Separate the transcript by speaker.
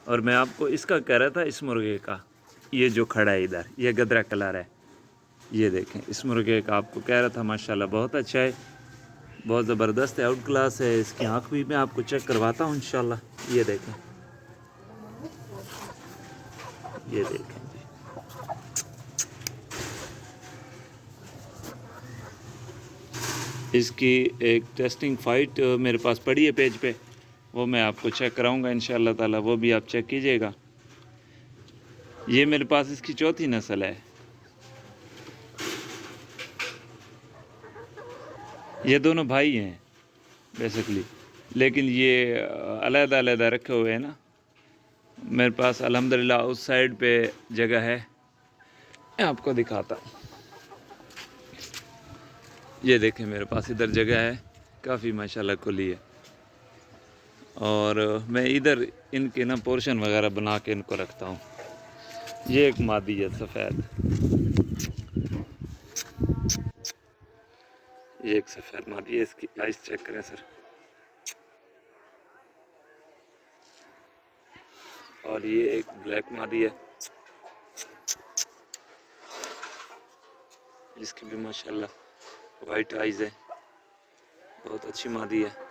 Speaker 1: और मैं आपको इसका कह रहा था, इस मुर्गे का, ये जो खड़ा है इधर, ये गदरा कलर है, ये देखें, इस मुर्गे का आपको कह रहा था माशाल्लाह बहुत अच्छा है, बहुत ज़बरदस्त है, आउट क्लास है। इसकी आँख भी मैं आपको चेक करवाता हूँ इंशाल्लाह। ये देखें, ये देखें जी, इसकी एक टेस्टिंग फ़ाइट मेरे पास पड़ी है पेज पे, वो मैं आपको चेक कराऊंगा इंशाल्लाह ताला, वो भी आप चेक कीजिएगा। ये मेरे पास इसकी चौथी नस्ल है। ये दोनों भाई हैं बेसिकली, लेकिन ये अलग अलग रखे हुए हैं ना। मेरे पास अल्हम्दुलिल्लाह उस साइड पे जगह है, मैं आपको दिखाता हूँ। ये देखें, मेरे पास इधर जगह है काफ़ी माशाल्लाह खुली है, और मैं इधर इनके ना पोर्शन वगैरह बना के इनको रखता हूँ। ये एक मादी है सफ़ेद, ये एक सफ़ेद मादी है, इसकी आइस चेक करें सर। और ये एक ब्लैक मादी है, इसकी भी माशाल्लाह वाइट आइज़ है, बहुत अच्छी मादी है।